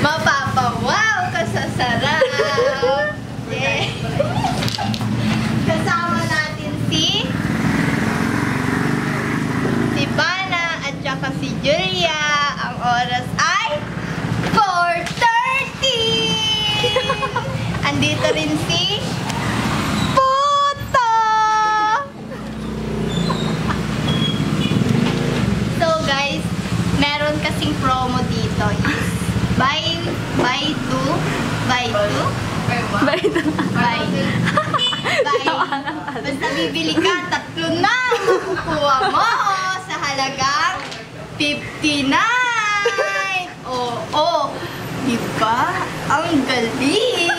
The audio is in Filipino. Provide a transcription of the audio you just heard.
Mapapawaw ka sa sarap! Yeah. Kasama natin si Bana at saka si Julia. Ang oras ay 4:30! Andito rin si Puto! So guys, meron kasing promo dito is buy 2. Basta bibili ka, 3 na makukuha mo sa halagang 59. Oo, diba? Ang galing!